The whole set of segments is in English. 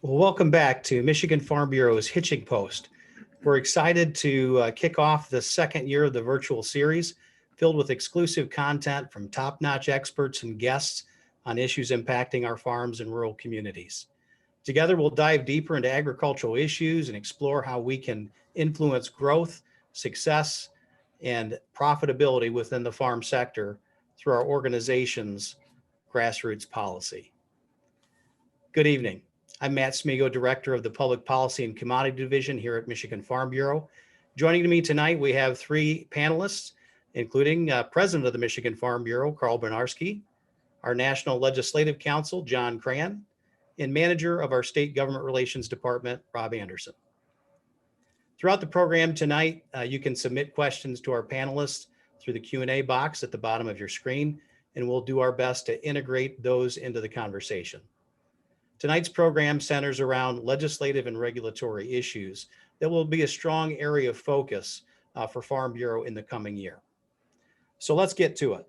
Well, welcome back to Michigan Farm Bureau's Hitching Post. We're excited to kick off the second year of the virtual series, filled with exclusive content from top-notch experts and guests on issues impacting our farms and rural communities. Together, we'll dive deeper into agricultural issues and explore how we can influence growth, success, and profitability within the farm sector through our organization's grassroots policy. Good evening. I'm Matt Smego, Director of the Public Policy and Commodity Division here at Michigan Farm Bureau. Joining me tonight, we have three panelists, including President of the Michigan Farm Bureau, Carl Bednarski, our National Legislative Counsel, John Kran, and Manager of our State Government Relations Department, Rob Anderson. Throughout the program tonight, you can submit questions to our panelists through the Q&A box at the bottom of your screen, and we'll do our best to integrate those into the conversation. Tonight's program centers around legislative and regulatory issues that will be a strong area of focus for Farm Bureau in the coming year. So let's get to it.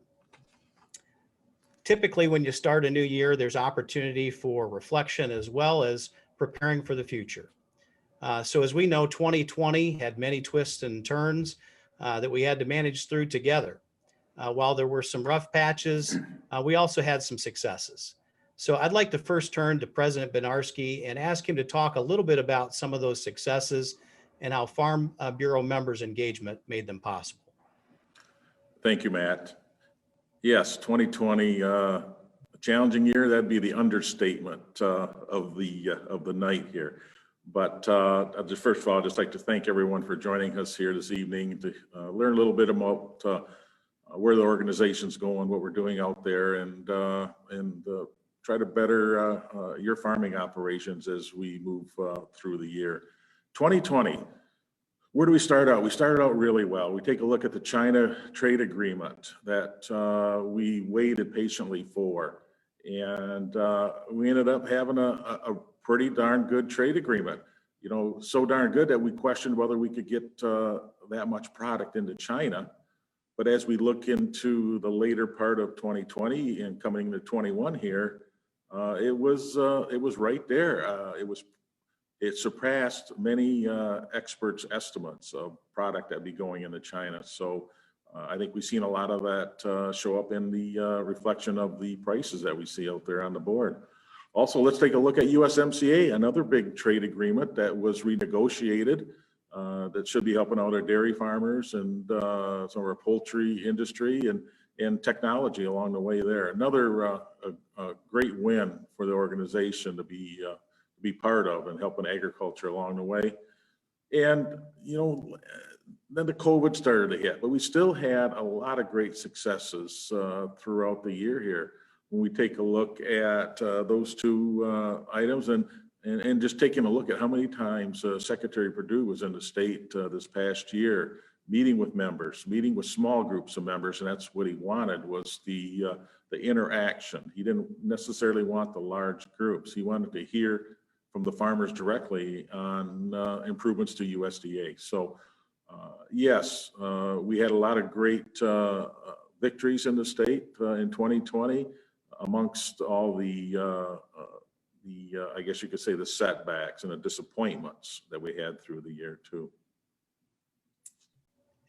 Typically, when you start a new year, there's opportunity for reflection as well as preparing for the future. So as we know, 2020 had many twists and turns that we had to manage through together. While there were some rough patches, we also had some successes. So I'd like to first turn to President Bednarski and ask him to talk a little bit about some of those successes and how Farm Bureau members' engagement made them possible. Thank you, Matt. Yes, 2020, a challenging year. That'd be the understatement of the night here. But first of all, I'd just like to thank everyone for joining us here this evening to learn a little bit about where the organization's going, what we're doing out there, and try to better your farming operations as we move through the year. 2020, where do we start out? We started out really well. We take a look at the China trade agreement that we waited patiently for, and we ended up having a pretty darn good trade agreement. You know, so darn good that we questioned whether we could get that much product into China. But as we look into the later part of 2020 and coming into 21 here, it was right there. It surpassed many experts' estimates of product that'd be going into China. So I think we've seen a lot of that show up in the reflection of the prices that we see out there on the board. Also, let's take a look at USMCA, another big trade agreement that was renegotiated that should be helping out our dairy farmers and some of our poultry industry and technology along the way there. Another a great win for the organization to be part of and helping agriculture along the way. And, you know, then the COVID started to hit, but we still had a lot of great successes throughout the year here. When we take a look at those two items and just taking a look at how many times Secretary Perdue was in the state this past year, meeting with members, meeting with small groups of members, and that's what he wanted was the interaction. He didn't necessarily want the large groups. He wanted to hear from the farmers directly on improvements to USDA. So yes, we had a lot of great victories in the state in 2020 amongst all the I guess you could say the setbacks and the disappointments that we had through the year too.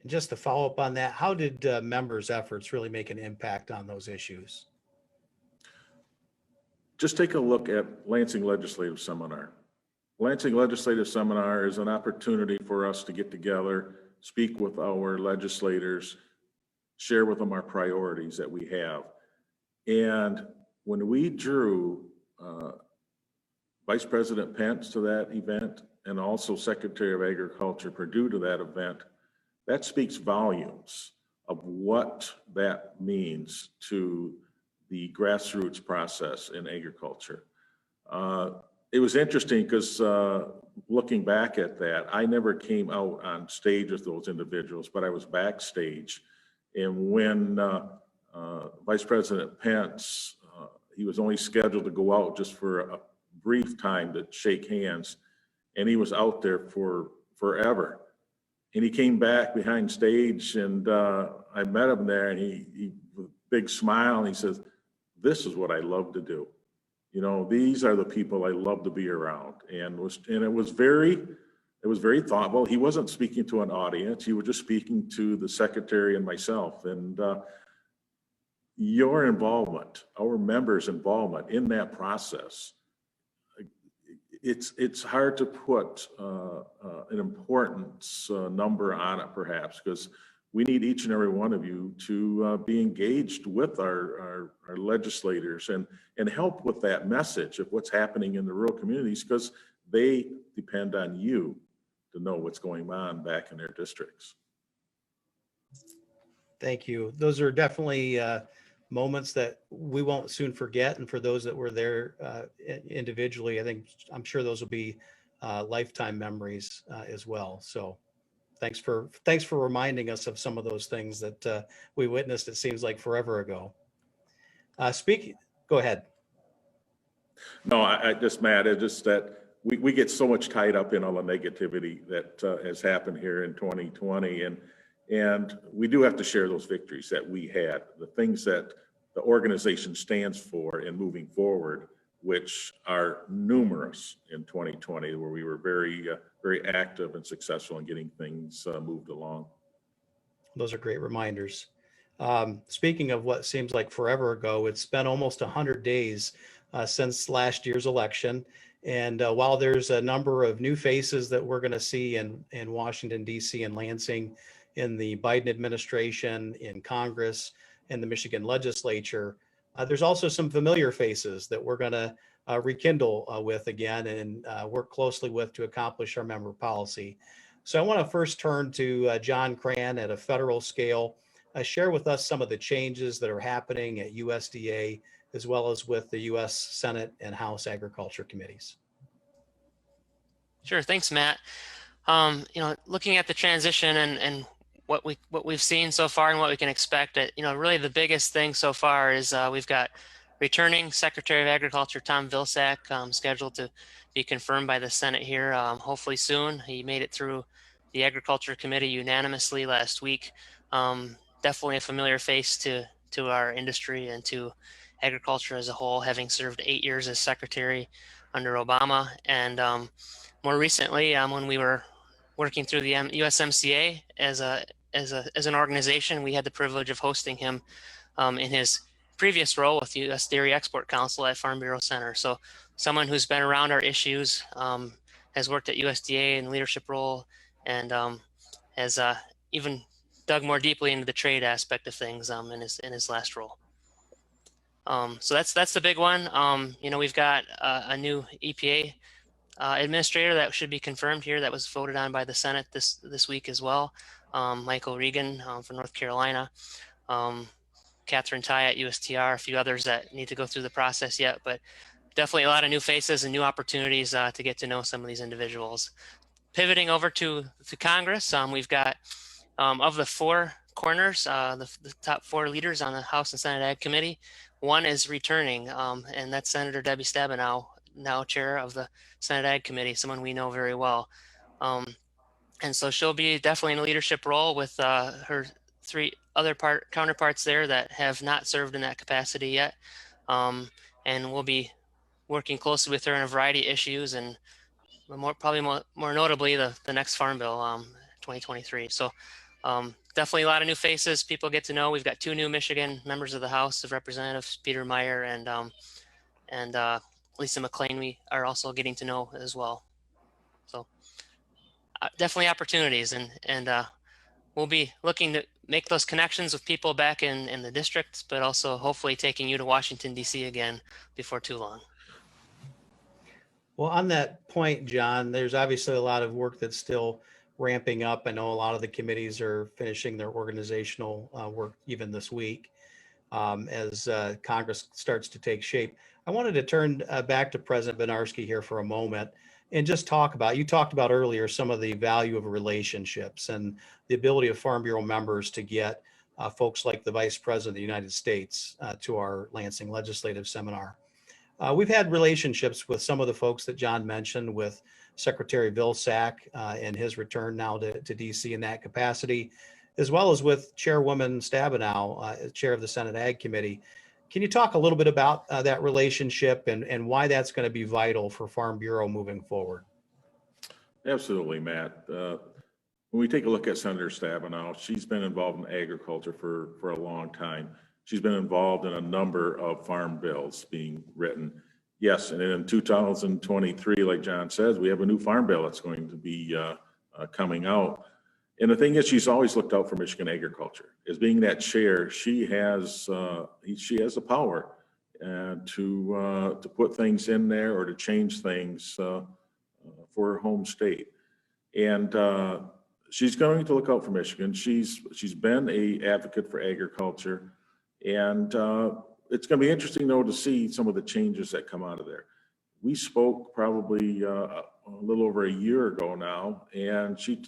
And just to follow up on that, how did members' efforts really make an impact on those issues? Just take a look at Lansing Legislative Seminar. Lansing Legislative Seminar is an opportunity for us to get together, speak with our legislators, share with them our priorities that we have. And when we drew Vice President Pence to that event and also Secretary of Agriculture Perdue to that event, that speaks volumes of what that means to the grassroots process in agriculture. It was interesting because looking back at that, I never came out on stage with those individuals, but I was backstage. And when Vice President Pence, he was only scheduled to go out just for a brief time to shake hands, and he was out there for forever. And he came back behind stage, and I met him there, and he with a big smile, and he says, "This is what I love to do." You know, these are the people I love to be around. And it was very thoughtful. He wasn't speaking to an audience. He was just speaking to the secretary and myself. And your involvement, our members' involvement in that process, it's hard to put an importance number on it, perhaps, because we need each and every one of you to be engaged with our legislators and help with that message of what's happening in the rural communities, because they depend on you to know what's going on back in their districts. Thank you. Those are definitely moments that we won't soon forget. And for those that were there individually, I'm sure those will be lifetime memories as well. So thanks for reminding us of some of those things that we witnessed. It seems like forever ago. Go ahead. No, Matt, it's just that we get so much tied up in all the negativity that has happened here in 2020. And we do have to share those victories that we had, the things that the organization stands for in moving forward, which are numerous in 2020, where we were very active and successful in getting things moved along. Those are great reminders. Speaking of what seems like forever ago, it's been almost 100 days since last year's election. And while there's a number of new faces that we're going to see in Washington, D.C. and Lansing, in the Biden administration, in Congress, and the Michigan legislature, there's also some familiar faces that we're going to rekindle with again and work closely with to accomplish our member policy. So I want to first turn to John Kran at a federal scale, share with us some of the changes that are happening at USDA, as well as with the U.S. Senate and House Agriculture Committees. Sure, thanks, Matt. Looking at the transition and what we've seen so far and what we can expect, really the biggest thing so far is we've got returning Secretary of Agriculture Tom Vilsack scheduled to be confirmed by the Senate here hopefully soon. He made it through the Agriculture Committee unanimously last week. Definitely a familiar face to our industry and to agriculture as a whole, having served 8 years as secretary under Obama. And more recently, when we were working through the USMCA as an organization, we had the privilege of hosting him in his previous role with the U.S. Dairy Export Council at Farm Bureau Center. So someone who's been around our issues, has worked at USDA in leadership role, and has even dug more deeply into the trade aspect of things in his last role. So that's the big one. We've got a new EPA administrator that should be confirmed here, that was voted on by the Senate this week as well. Michael Regan from North Carolina, Catherine Ty at USTR, a few others that need to go through the process yet, but definitely a lot of new faces and new opportunities to get to know some of these individuals. Pivoting over to Congress, we've got of the four corners, the top four leaders on the House and Senate Ag Committee, one is returning, and that's Senator Debbie Stabenow, now chair of the Senate Ag Committee, someone we know very well. And so she'll be definitely in a leadership role with her three other counterparts there that have not served in that capacity yet. And we'll be working closely with her on a variety of issues, and probably more notably the next Farm Bill 2023. So definitely a lot of new faces people get to know. We've got two new Michigan members of the House of Representatives, Peter Meyer and Lisa McLean, we are also getting to know as well. So definitely opportunities, and we'll be looking to make those connections with people back in the districts, but also hopefully taking you to Washington, D.C. again before too long. Well, on that point, John, there's obviously a lot of work that's still ramping up. I know a lot of the committees are finishing their organizational work even this week as Congress starts to take shape. I wanted to turn back to President Bednarski here for a moment and just you talked about earlier some of the value of relationships and the ability of Farm Bureau members to get folks like the Vice President of the United States to our Lansing Legislative Seminar. We've had relationships with some of the folks that John mentioned, with Secretary Vilsack and his return now to DC in that capacity, as well as with Chairwoman Stabenow, chair of the Senate Ag Committee. Can you talk a little bit about that relationship and why that's going to be vital for Farm Bureau moving forward? Absolutely, Matt. When we take a look at Senator Stabenow, she's been involved in agriculture for a long time. She's been involved in a number of farm bills being written. Yes, and in 2023, like John says, we have a new farm bill that's going to be coming out. And the thing is, she's always looked out for Michigan agriculture. As being that chair, she has the power to put things in there or to change things for her home state. And she's going to look out for Michigan. She's been an advocate for agriculture, and it's going to be interesting though to see some of the changes that come out of there. We spoke probably a little over a year ago now, and she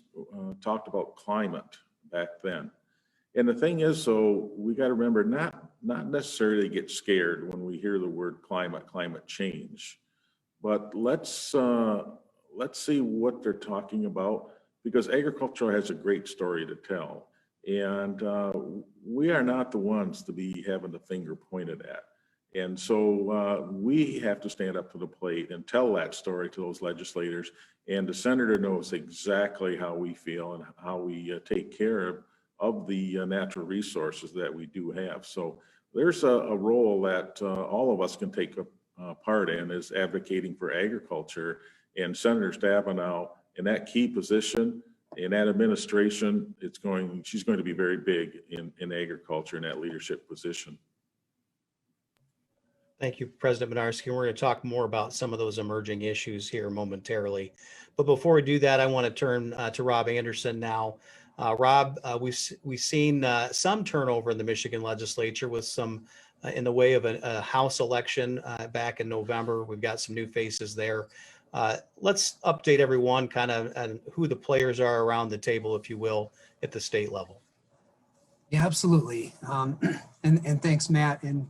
talked about climate back then. And the thing is, so we got to remember not necessarily get scared when we hear the word climate change, but let's see what they're talking about, because agriculture has a great story to tell, and we are not the ones to be having the finger pointed at. And so we have to stand up to the plate and tell that story to those legislators. And the senator knows exactly how we feel and how we take care of the natural resources that we do have. So there's a role that all of us can take a part in, is advocating for agriculture. And Senator Stabenow, in that key position, in that administration, she's going to be very big in agriculture in that leadership position. Thank you, President Bednarski. We're going to talk more about some of those emerging issues here momentarily. But before we do that, I want to turn to Rob Anderson now. Rob, we've seen some turnover in the Michigan legislature with some in the way of a House election back in November. We've got some new faces there. Let's update everyone kind of on who the players are around the table, if you will, at the state level. Yeah, absolutely. And thanks, Matt. And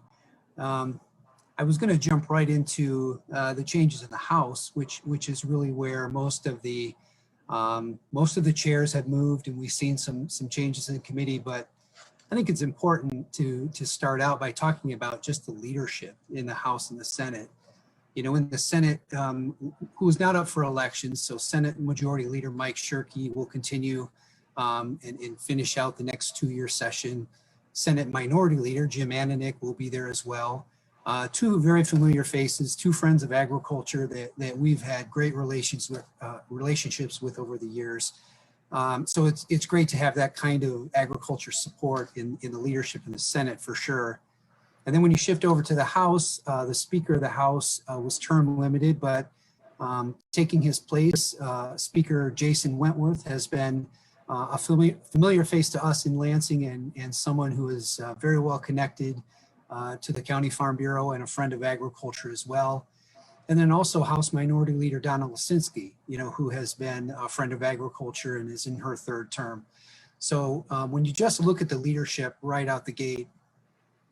I was going to jump right into the changes in the House, which is really where most of the chairs have moved, and we've seen some changes in committee. But I think it's important to start out by talking about just the leadership in the House and the Senate. You know, in the Senate, who is not up for election, so Senate Majority Leader Mike Shirkey will continue and finish out the next 2-year session. Senate Minority Leader Jim Ananick will be there as well. Two very familiar faces, two friends of agriculture that we've had great relationships with over the years. So it's great to have that kind of agriculture support in the leadership in the Senate for sure. And then when you shift over to the House, the Speaker of the House was term limited, but taking his place, Speaker Jason Wentworth has been a familiar face to us in Lansing, and someone who is very well connected to the County Farm Bureau and a friend of agriculture as well. And then also House Minority Leader Donna Lesinski, who has been a friend of agriculture and is in her 3rd term. So when you just look at the leadership right out the gate,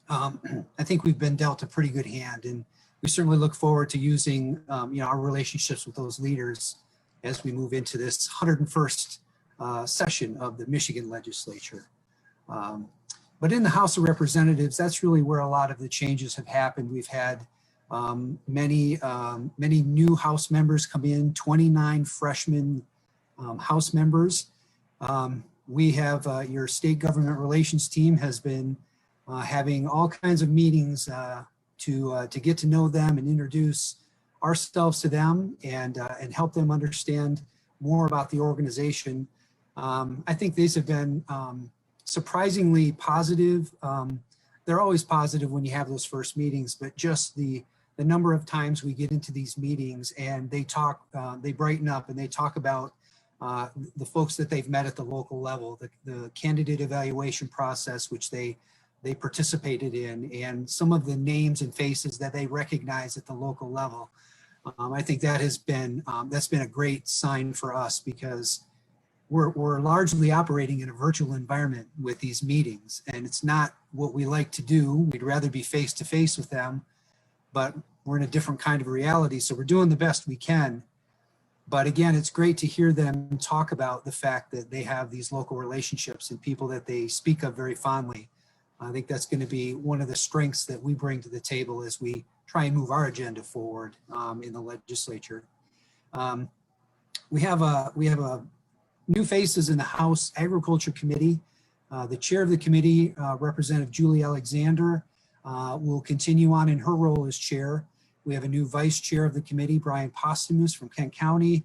I think we've been dealt a pretty good hand, and we certainly look forward to using our relationships with those leaders as we move into this 101st session of the Michigan legislature. But in the House of Representatives, that's really where a lot of the changes have happened. We've had many new House members come in, 29 freshman House members. We have your state government relations team has been having all kinds of meetings to get to know them and introduce ourselves to them and help them understand more about the organization. I think these have been surprisingly positive. They're always positive when you have those first meetings, but just the number of times we get into these meetings and they talk, they brighten up and they talk about the folks that they've met at the local level, the candidate evaluation process, which they participated in, and some of the names and faces that they recognize at the local level. I think that has been, that's been a great sign for us, because we're largely operating in a virtual environment with these meetings, and it's not what we like to do. We'd rather be face to face with them, but we're in a different kind of reality. So we're doing the best we can. But again, it's great to hear them talk about the fact that they have these local relationships and people that they speak of very fondly. I think that's going to be one of the strengths that we bring to the table as we try and move our agenda forward in the legislature. We have a new faces in the House Agriculture Committee. The chair of the committee, Representative Julie Alexander, will continue on in her role as chair. We have a new vice chair of the committee, Brian Postumus from Kent County,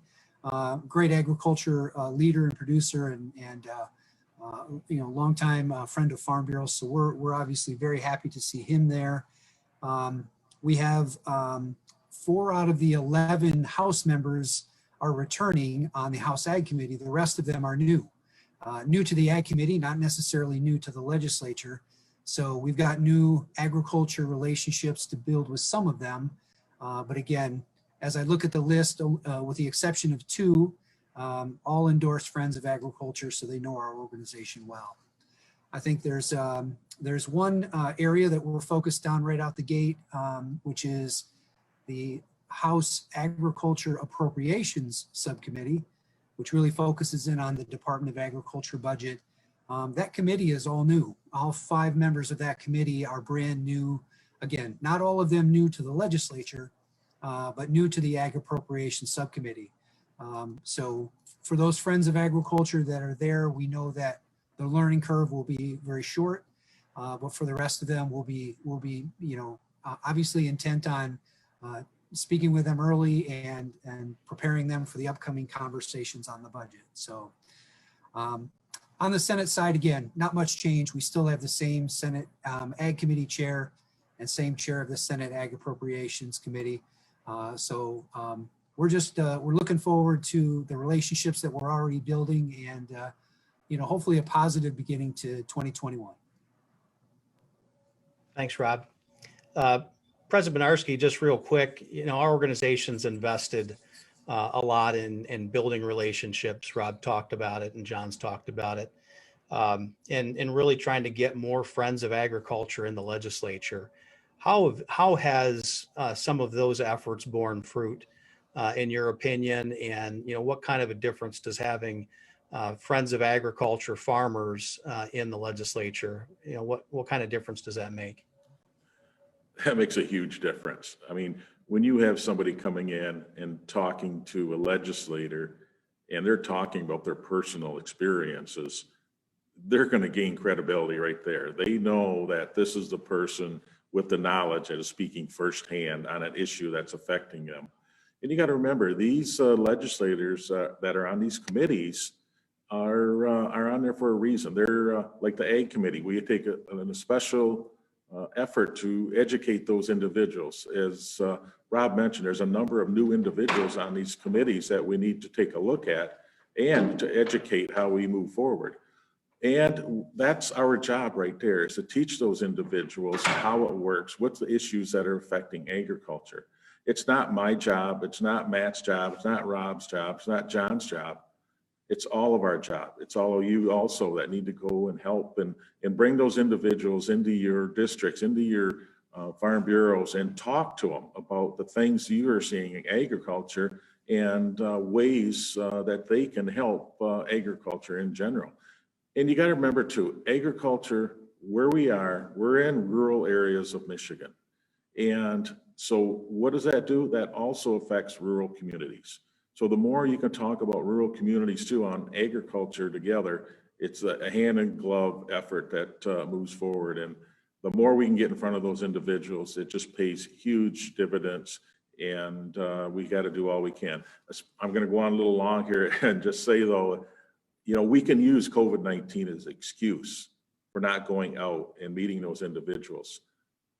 great agriculture leader and producer, and longtime friend of Farm Bureau. So we're obviously very happy to see him there. We have 4 out of the 11 House members are returning on the House Ag Committee. The rest of them are new. New to the Ag Committee, not necessarily new to the legislature. So we've got new agriculture relationships to build with some of them. But again, as I look at the list, with the exception of 2, all endorsed Friends of Agriculture, so they know our organization well. I think there's one area that we're focused on right out the gate, which is the House Agriculture Appropriations Subcommittee, which really focuses in on the Department of Agriculture budget. That committee is all new. All 5 members of that committee are brand new. Again, not all of them new to the legislature, but new to the Ag Appropriations Subcommittee. So for those Friends of Agriculture that are there, we know that the learning curve will be very short, but for the rest of them, we'll be obviously intent on speaking with them early and preparing them for the upcoming conversations on the budget. So on the Senate side, again, not much change. We still have the same Senate Ag Committee chair and same chair of the Senate Ag Appropriations Committee. We're looking forward to the relationships that we're already building and hopefully a positive beginning to 2021. Thanks, Rob. President Bednarski, just real quick, our organization's invested a lot in building relationships. Rob talked about it and John's talked about it, and really trying to get more Friends of Agriculture in the legislature. How has some of those efforts borne fruit, in your opinion? And what kind of a difference does having Friends of Agriculture farmers in the legislature, what kind of difference does that make? That makes a huge difference. I mean, when you have somebody coming in and talking to a legislator and they're talking about their personal experiences, they're going to gain credibility right there. They know that this is the person with the knowledge that is speaking firsthand on an issue that's affecting them. And you got to remember, these legislators that are on these committees are on there for a reason. They're like the Ag Committee. We take a special effort to educate those individuals. As Rob mentioned, there's a number of new individuals on these committees that we need to take a look at and to educate how we move forward. And that's our job right there, is to teach those individuals how it works, what's the issues that are affecting agriculture. It's not my job, it's not Matt's job, it's not Rob's job, it's not John's job. It's all of our job. It's all of you also that need to go and help and bring those individuals into your districts, into your farm bureaus, and talk to them about the things you are seeing in agriculture and ways that they can help agriculture in general. And you got to remember too, agriculture, where we are, we're in rural areas of Michigan. And so what does that do? That also affects rural communities. So the more you can talk about rural communities too on agriculture together, it's a hand in glove effort that moves forward. And the more we can get in front of those individuals, it just pays huge dividends. And we got to do all we can. I'm going to go on a little long here and just say though, we can use COVID-19 as an excuse for not going out and meeting those individuals.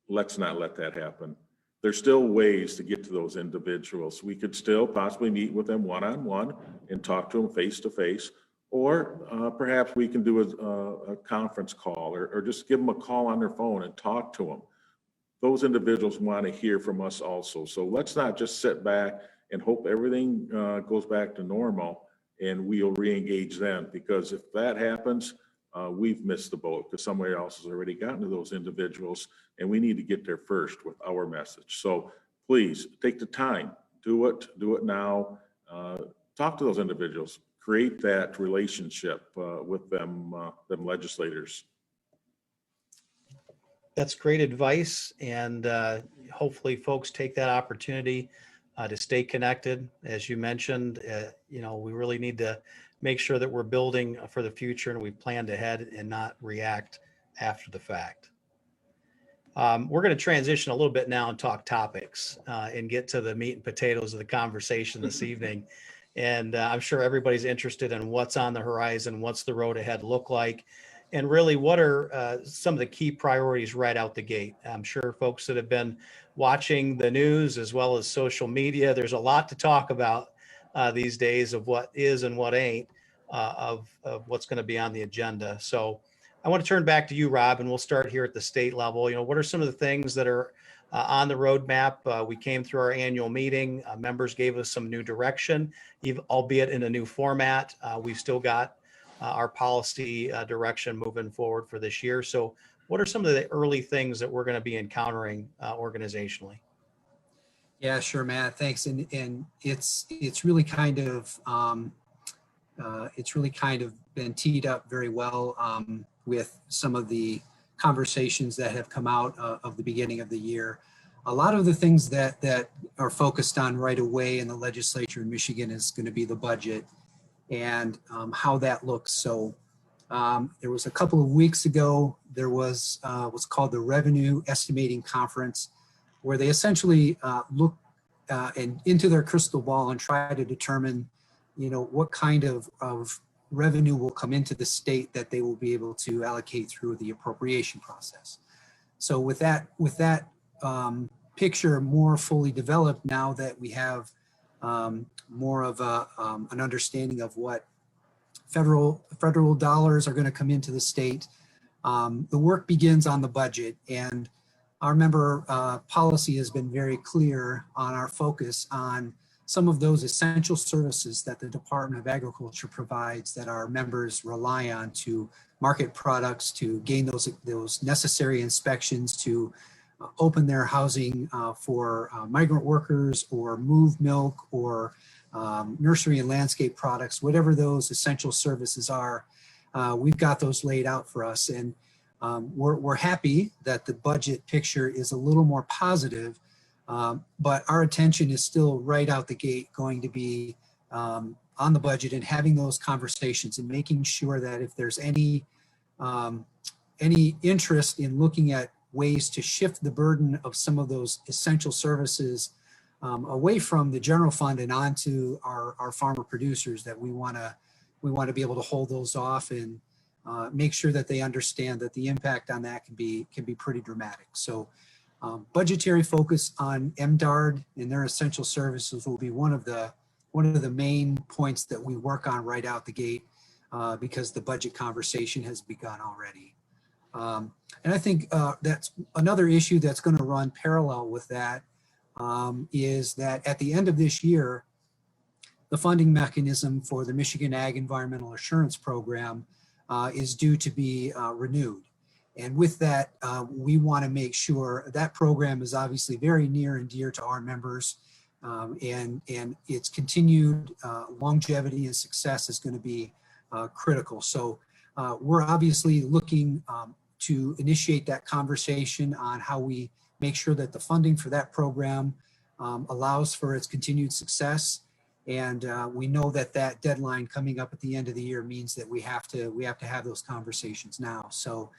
Let's not let that happen. There's still ways to get to those individuals. We could still possibly meet with them one-on-one and talk to them face-to-face, or perhaps we can do a conference call or just give them a call on their phone and talk to them. Those individuals want to hear from us also. So let's not just sit back and hope everything goes back to normal and we'll re-engage them, because if that happens, we've missed the boat because somebody else has already gotten to those individuals, and we need to get there first with our message. So please take the time, do it now, talk to those individuals, create that relationship with them legislators. That's great advice, and hopefully folks take that opportunity to stay connected. As you mentioned, we really need to make sure that we're building for the future and we planned ahead and not react after the fact. We're going to transition a little bit now and talk topics and get to the meat and potatoes of the conversation this evening. And I'm sure everybody's interested in what's on the horizon, what's the road ahead look like, and really what are some of the key priorities right out the gate. I'm sure folks that have been watching the news as well as social media, there's a lot to talk about these days of what is and what ain't of what's going to be on the agenda. So I want to turn back to you, Rob, and we'll start here at the state level. What are some of the things that are on the roadmap? We came through our annual meeting. Members gave us some new direction, albeit in a new format. We've still got our policy direction moving forward for this year. So what are some of the early things that we're going to be encountering organizationally? Yeah, sure, Matt. Thanks. And it's really kind of been teed up very well with some of the conversations that have come out of the beginning of the year. A lot of the things that are focused on right away in the legislature in Michigan is going to be the budget and how that looks. So there was a couple of weeks ago, there was what's called the Revenue Estimating Conference, where they essentially look into their crystal ball and try to determine, what kind of revenue will come into the state that they will be able to allocate through the appropriation process. So with that picture more fully developed, now that we have more of an understanding of what federal dollars are going to come into the state, the work begins on the budget. And our member policy has been very clear on our focus on some of those essential services that the Department of Agriculture provides that our members rely on to market products, to gain those necessary inspections, to open their housing for migrant workers, or move milk, or nursery and landscape products, whatever those essential services are. We've got those laid out for us. And we're happy that the budget picture is a little more positive, but our attention is still right out the gate going to be on the budget and having those conversations and making sure that if there's any interest in looking at ways to shift the burden of some of those essential services away from the general fund and onto our farmer producers, that we want to be able to hold those off and make sure that they understand that the impact on that can be pretty dramatic. So budgetary focus on MDARD and their essential services will be one of the main points that we work on right out the gate because the budget conversation has begun already. And I think that's another issue that's going to run parallel with that is that at the end of this year, the funding mechanism for the Michigan Ag Environmental Assurance Program is due to be renewed. And with that, we want to make sure that program is obviously very near and dear to our members, and its continued longevity and success is going to be critical. So we're obviously looking to initiate that conversation on how we make sure that the funding for that program allows for its continued success. And we know that that deadline coming up at the end of the year means that we have to have those conversations now. So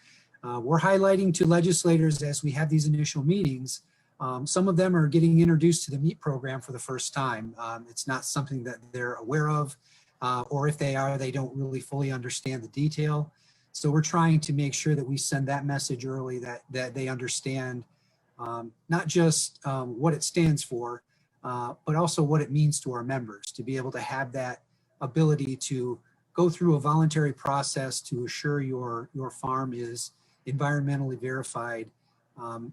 we're highlighting to legislators as we have these initial meetings. Some of them are getting introduced to the MEAT program for the first time. It's not something that they're aware of, or if they are, they don't really fully understand the detail. So we're trying to make sure that we send that message early, that they understand not just what it stands for, but also what it means to our members, to be able to have that ability to go through a voluntary process to assure your farm is environmentally verified,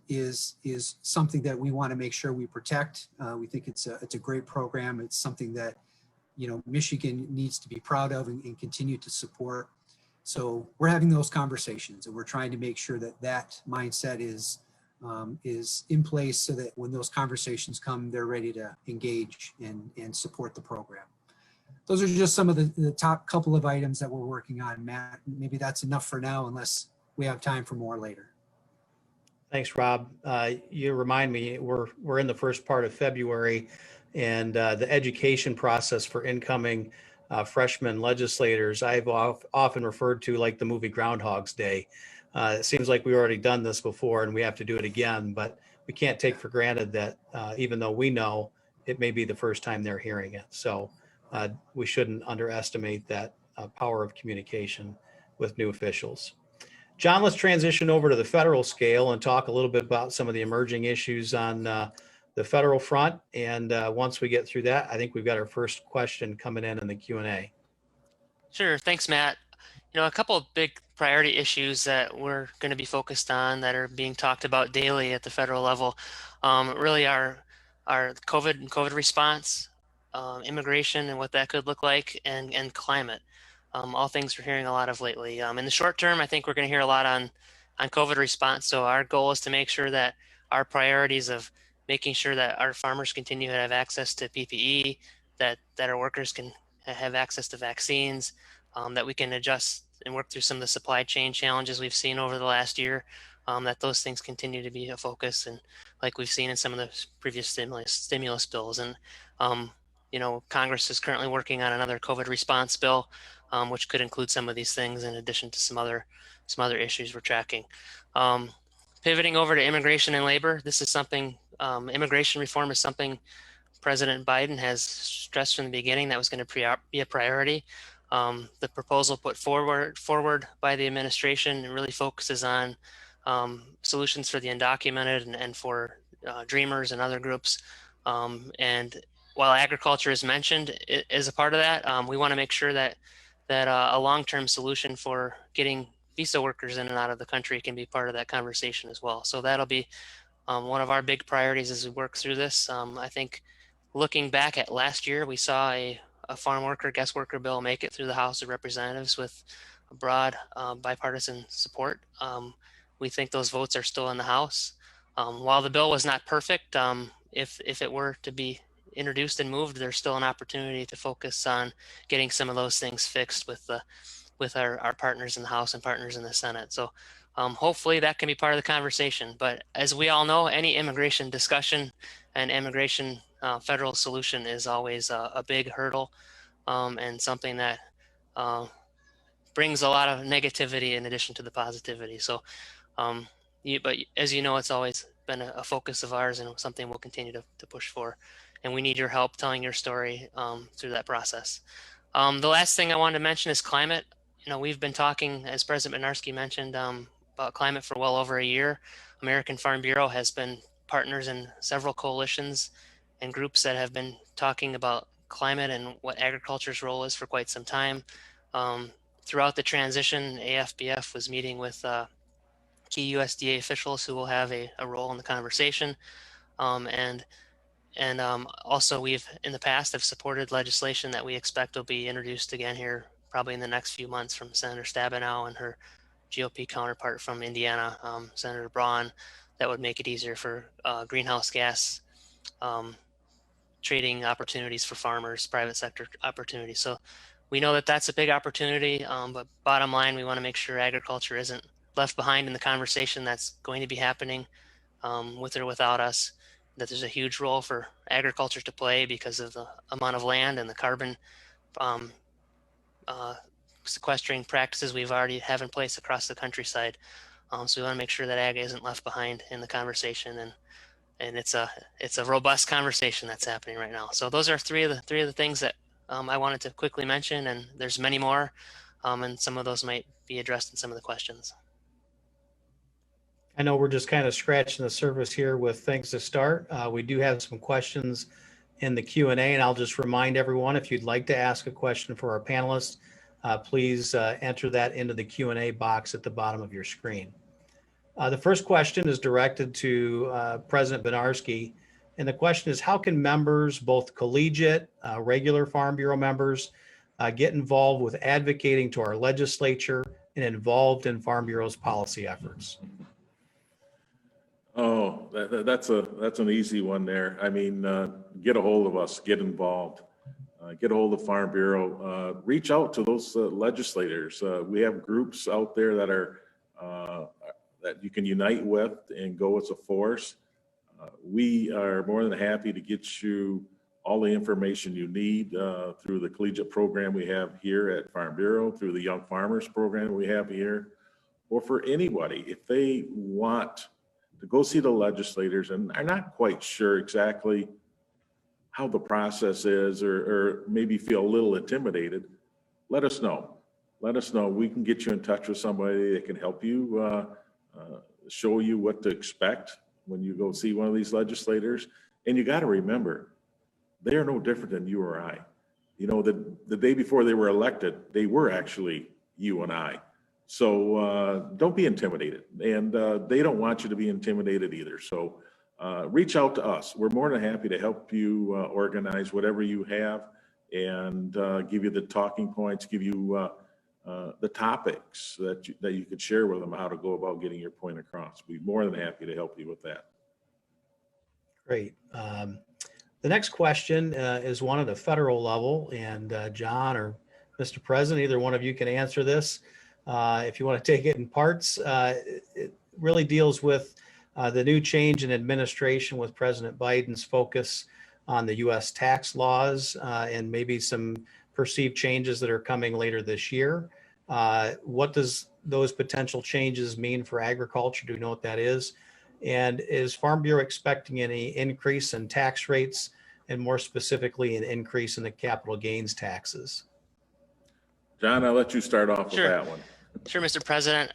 is something that we want to make sure we protect. We think it's a great program. It's something that Michigan needs to be proud of and continue to support. So we're having those conversations, and we're trying to make sure that that mindset is in place so that when those conversations come, they're ready to engage and support the program. Those are just some of the top couple of items that we're working on, Matt. Maybe that's enough for now, unless we have time for more later. Thanks, Rob. You remind me, we're in the first part of February, and the education process for incoming freshman legislators, I've often referred to like the movie Groundhog's Day. It seems like we've already done this before and we have to do it again, but we can't take for granted that even though we know, it may be the first time they're hearing it. So we shouldn't underestimate that power of communication with new officials. John, let's transition over to the federal scale and talk a little bit about some of the emerging issues on the federal front. And once we get through that, I think we've got our first question coming in the Q&A. Sure. Thanks, Matt. You know, a couple of big priority issues that we're going to be focused on that are being talked about daily at the federal level really are COVID and COVID response, immigration and what that could look like, and climate. All things we're hearing a lot of lately. In the short term, I think we're going to hear a lot on COVID response. So our goal is to make sure that our priorities of making sure that our farmers continue to have access to PPE, that our workers can have access to vaccines, that we can adjust and work through some of the supply chain challenges we've seen over the last year, that those things continue to be a focus, and like we've seen in some of the previous stimulus bills. And you know, Congress is currently working on another COVID response bill, which could include some of these things in addition to some other issues we're tracking. Pivoting over to immigration and labor, this is something, immigration reform is something President Biden has stressed from the beginning that was going to be a priority. The proposal put forward by the administration really focuses on solutions for the undocumented and for dreamers and other groups. And while agriculture is mentioned as a part of that, we want to make sure that a long-term solution for getting visa workers in and out of the country can be part of that conversation as well. So that'll be one of our big priorities as we work through this. I think looking back at last year, we saw a farm worker, guest worker bill make it through the House of Representatives with a broad bipartisan support. We think those votes are still in the House. While the bill was not perfect, if it were to be introduced and moved, there's still an opportunity to focus on getting some of those things fixed with our partners in the House and partners in the Senate. So hopefully that can be part of the conversation. But as we all know, any immigration discussion and immigration federal solution is always a big hurdle and something that brings a lot of negativity in addition to the positivity. So, but as you know, it's always been a focus of ours and something we'll continue to push for. And we need your help telling your story through that process. The last thing I wanted to mention is climate. You know, we've been talking, as President Bednarski mentioned, about climate for well over a year. American Farm Bureau has been partners in several coalitions and groups that have been talking about climate and what agriculture's role is for quite some time. Throughout the transition, AFBF was meeting with key USDA officials who will have a role in the conversation. And also we've in the past have supported legislation that we expect will be introduced again here probably in the next few months from Senator Stabenow and her GOP counterpart from Indiana, Senator Braun, that would make it easier for greenhouse gas trading opportunities for farmers, private sector opportunities. So we know that that's a big opportunity, but bottom line, we want to make sure agriculture isn't left behind in the conversation that's going to be happening with or without us, that there's a huge role for agriculture to play because of the amount of land and the carbon sequestering practices we've already have in place across the countryside. So we want to make sure that ag isn't left behind in the conversation, and it's a robust conversation that's happening right now. So those are three of the things that I wanted to quickly mention, and there's many more, and some of those might be addressed in some of the questions. I know we're just kind of scratching the surface here with things to start. We do have some questions in the Q&A, and I'll just remind everyone, if you'd like to ask a question for our panelists, please enter that into the Q&A box at the bottom of your screen. The first question is directed to President Bednarski, and the question is, how can members, both collegiate, regular Farm Bureau members, get involved with advocating to our legislature and involved in Farm Bureau's policy efforts? Oh, that's an easy one there. I mean, get a hold of us, get involved, get a hold of Farm Bureau, reach out to those legislators. We have groups out there that are that you can unite with and go as a force. We are more than happy to get you all the information you need through the collegiate program we have here at Farm Bureau, through the Young Farmers program we have here, or for anybody, if they want to go see the legislators and are not quite sure exactly how the process is, or maybe feel a little intimidated, let us know. Let us know. We can get you in touch with somebody that can help you, show you what to expect when you go see one of these legislators. And you got to remember, they are no different than you or I. You know, the day before they were elected, they were actually you and I. So don't be intimidated. And they don't want you to be intimidated either. So reach out to us. We're more than happy to help you organize whatever you have and give you the talking points, give you the topics that you could share with them, how to go about getting your point across. We'd be more than happy to help you with that. Great. The next question is one at a federal level, and John or Mr. President, either one of you can answer this. If you want to take it in parts, it really deals with the new change in administration with President Biden's focus on the U.S. tax laws and maybe some perceived changes that are coming later this year. What does those potential changes mean for agriculture? Do you know what that is? And is Farm Bureau expecting any increase in tax rates, and more specifically, an increase in the capital gains taxes? John, I'll let you start off with that one. Sure, Mr. President.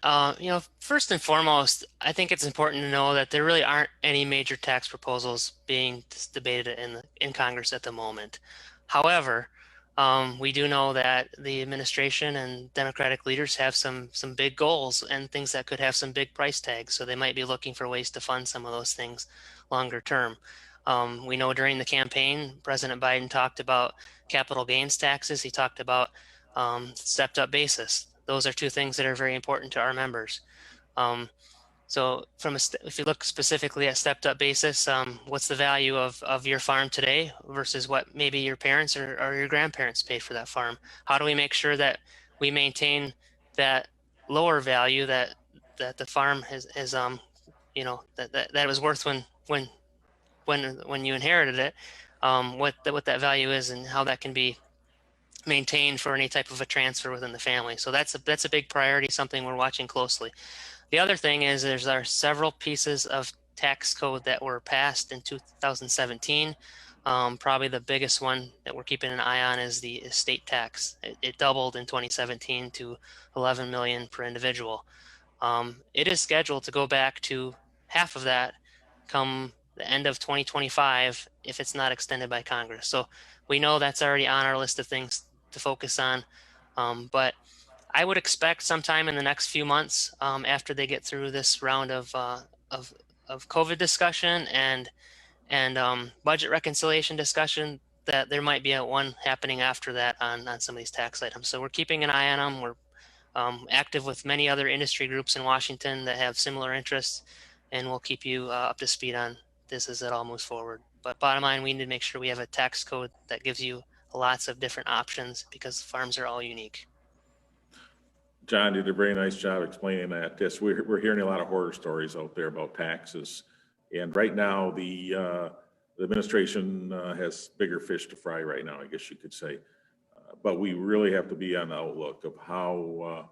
First and foremost, I think it's important to know that there really aren't any major tax proposals being debated in Congress at the moment. However, we do know that the administration and Democratic leaders have some big goals and things that could have some big price tags. So they might be looking for ways to fund some of those things longer term. We know during the campaign, President Biden talked about capital gains taxes. He talked about stepped up basis. Those are two things that are very important to our members. So if you look specifically at stepped up basis, what's the value of your farm today versus what maybe your parents or your grandparents paid for that farm? How do we make sure that we maintain that lower value that the farm has that it was worth when you inherited it, what that value is and how that can be maintained for any type of a transfer within the family. So that's a big priority, something we're watching closely. The other thing is there are several pieces of tax code that were passed in 2017. Probably the biggest one that we're keeping an eye on is the estate tax. It doubled in 2017 to $11 million per individual. It is scheduled to go back to half of that come the end of 2025 if it's not extended by Congress. So we know that's already on our list of things to focus on, but I would expect sometime in the next few months, after they get through this round of COVID discussion and budget reconciliation discussion, that there might be one happening after that on some of these tax items. So we're keeping an eye on them. We're active with many other industry groups in Washington that have similar interests, and we'll keep you up to speed on this as it all moves forward. But bottom line, we need to make sure we have a tax code that gives you lots of different options because farms are all unique. John did a very nice job explaining that. Yes, we're hearing a lot of horror stories out there about taxes. And right now, the administration has bigger fish to fry right now, I guess you could say. But we really have to be on the outlook of how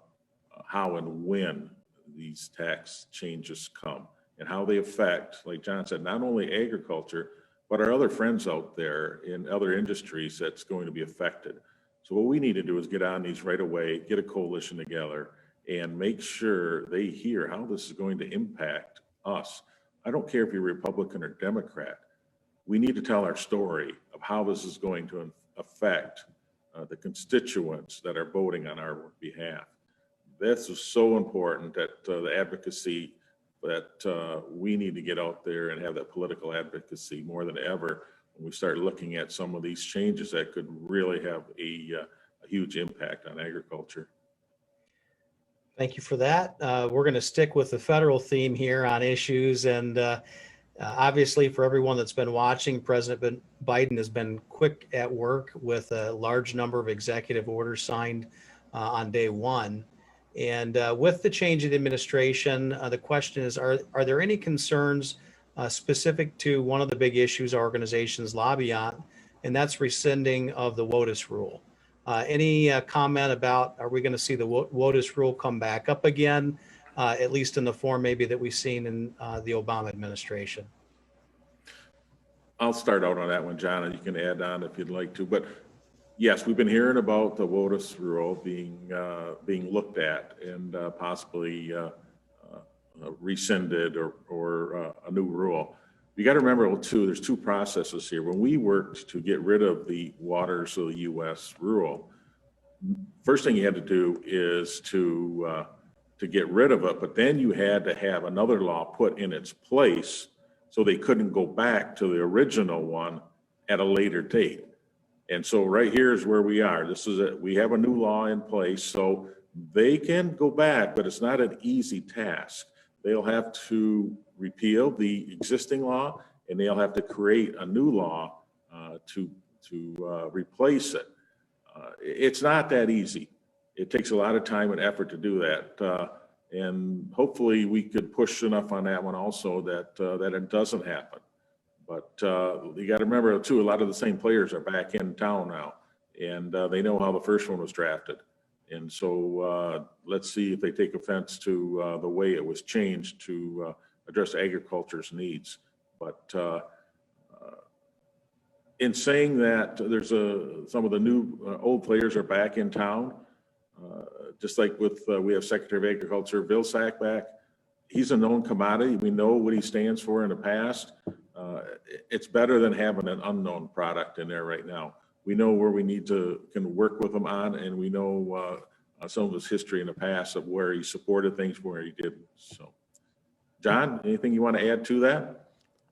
and when these tax changes come and how they affect, like John said, not only agriculture, but our other friends out there in other industries that's going to be affected. So what we need to do is get on these right away, get a coalition together, and make sure they hear how this is going to impact us. I don't care if you're Republican or Democrat. We need to tell our story of how this is going to affect the constituents that are voting on our behalf. This is so important that the advocacy that we need to get out there and have that political advocacy more than ever when we start looking at some of these changes that could really have a huge impact on agriculture. Thank you for that. We're going to stick with the federal theme here on issues. And obviously, for everyone that's been watching, President Biden has been quick at work with a large number of executive orders signed on day one. And with the change in administration, the question is, are there any concerns specific to one of the big issues our organizations lobby on, and that's rescinding of the Wotus rule? Any comment about, are we going to see the Wotus rule come back up again, at least in the form maybe that we've seen in the Obama administration? I'll start out on that one, John, and you can add on if you'd like to. But yes, we've been hearing about the Wotus rule being looked at and possibly rescinded or a new rule. You got to remember too, there's two processes here. When we worked to get rid of the Waters of the U.S. rule, first thing you had to do is to get rid of it, but then you had to have another law put in its place so they couldn't go back to the original one at a later date. And so right here is where we are. This is it. We have a new law in place, so they can go back, but it's not an easy task. They'll have to repeal the existing law, and they'll have to create a new law to replace it. It's not that easy. It takes a lot of time and effort to do that. And hopefully we could push enough on that one also that it doesn't happen. But you got to remember too, a lot of the same players are back in town now, and they know how the first one was drafted. And so let's see if they take offense to the way it was changed to address agriculture's needs. But in saying that, there's some of the new old players are back in town. Just like with, we have Secretary of Agriculture Vilsack back. He's a known commodity. We know what he stands for in the past. It's better than having an unknown product in there right now. We know where we can work with him on, and we know some of his history in the past of where he supported things, where he didn't. So, John, anything you want to add to that?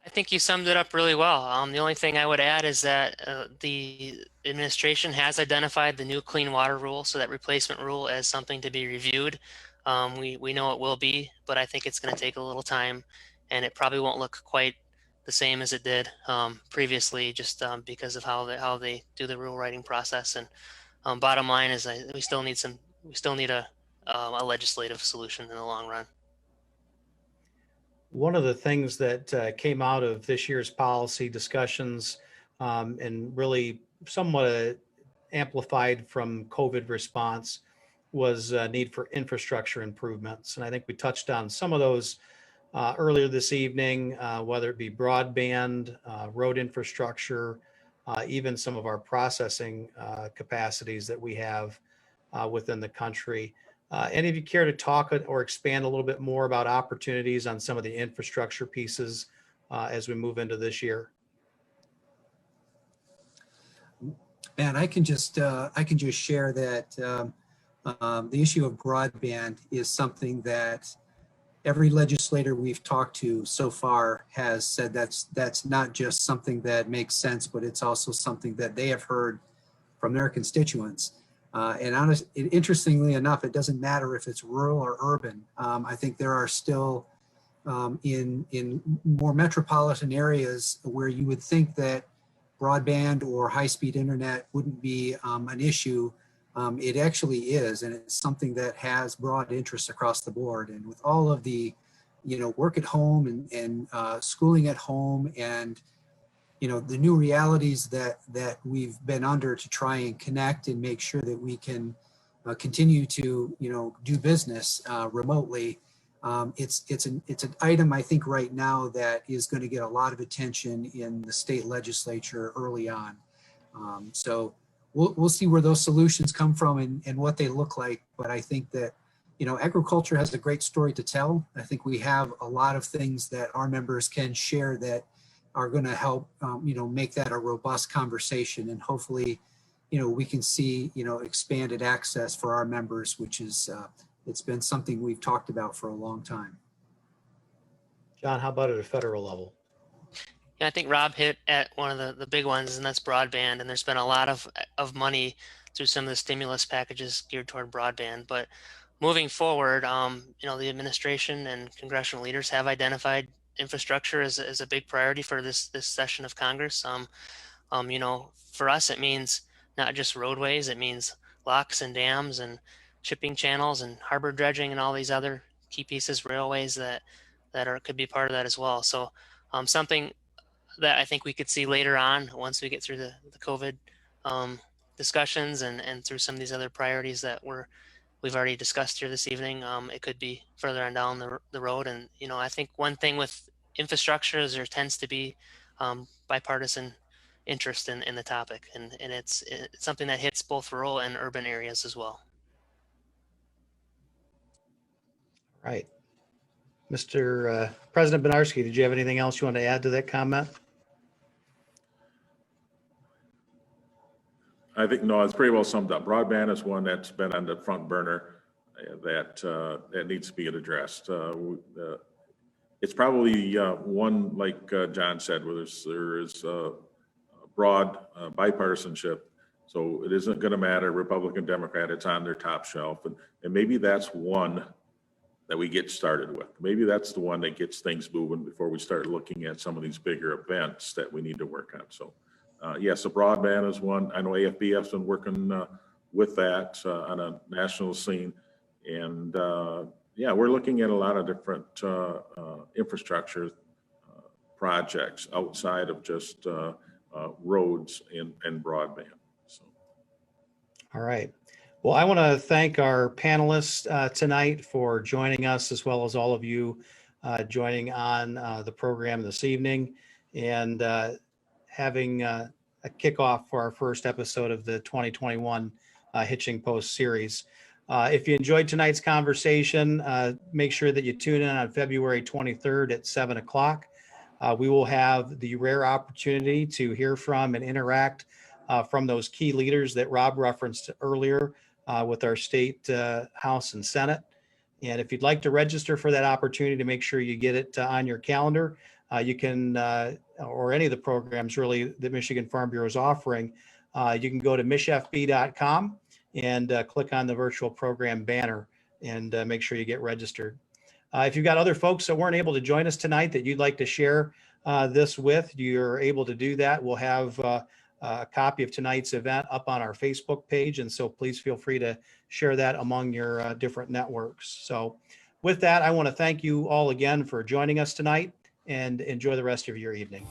I think you summed it up really well. The only thing I would add is that the administration has identified the new clean water rule, so that replacement rule, as something to be reviewed. We know it will be, but I think it's going to take a little time, and it probably won't look quite the same as it did previously, just because of how they do the rule writing process. And bottom line is, we still need a legislative solution in the long run. One of the things that came out of this year's policy discussions and really somewhat amplified from COVID response was need for infrastructure improvements. And I think we touched on some of those earlier this evening, whether it be broadband, road infrastructure, even some of our processing capacities that we have within the country. Any of you care to talk or expand a little bit more about opportunities on some of the infrastructure pieces as we move into this year? And I can just share that the issue of broadband is something that every legislator we've talked to so far has said that's not just something that makes sense, but it's also something that they have heard from their constituents. And interestingly enough, it doesn't matter if it's rural or urban. I think there are still in more metropolitan areas where you would think that broadband or high-speed internet wouldn't be an issue. It actually is, and it's something that has broad interest across the board. And with all of the, work at home and schooling at home, and the new realities that we've been under to try and connect and make sure that we can continue to do business remotely. It's an item, I think, right now that is going to get a lot of attention in the state legislature early on. So we'll see where those solutions come from and what they look like. But I think that agriculture has a great story to tell. I think we have a lot of things that our members can share that are going to help make that a robust conversation, and hopefully we can see expanded access for our members, which is it's been something we've talked about for a long time. John, how about at a federal level? Yeah, I think Rob hit at one of the big ones, and that's broadband. And there's been a lot of money through some of the stimulus packages geared toward broadband. But moving forward, the administration and congressional leaders have identified infrastructure as a big priority for this session of Congress. For us, it means not just roadways; it means locks and dams and shipping channels and harbor dredging and all these other key pieces, railways that could be part of that as well. So something that I think we could see later on once we get through the COVID discussions and through some of these other priorities that we've already discussed here this evening. It could be further on down the road. And, I think one thing with infrastructure is there tends to be bipartisan interest in the topic. And it's something that hits both rural and urban areas as well. Right. Mr. President Bednarski, did you have anything else you want to add to that comment? I think, no, it's pretty well summed up. Broadband is one that's been on the front burner that needs to be addressed. It's probably one, like John said, where there is broad bipartisanship. So it isn't going to matter, Republican, Democrat, it's on their top shelf. And maybe that's one that we get started with. Maybe that's the one that gets things moving before we start looking at some of these bigger events that we need to work on. So yes, the broadband is one. I know AFBF's been working with that on a national scene. And yeah, we're looking at a lot of different infrastructure projects outside of just roads and broadband. So. All right. Well, I want to thank our panelists tonight for joining us, as well as all of you joining on the program this evening and having a kickoff for our first episode of the 2021 Hitching Post series. If you enjoyed tonight's conversation, make sure that you tune in on February 23rd at 7 o'clock. We will have the rare opportunity to hear from and interact from those key leaders that Rob referenced earlier with our state House and Senate. And if you'd like to register for that opportunity to make sure you get it on your calendar, you can, or any of the programs really that Michigan Farm Bureau is offering, you can go to mishfb.com and click on the virtual program banner and make sure you get registered. If you've got other folks that weren't able to join us tonight that you'd like to share this with, you're able to do that. We'll have a copy of tonight's event up on our Facebook page. And so please feel free to share that among your different networks. So with that, I want to thank you all again for joining us tonight and enjoy the rest of your evening.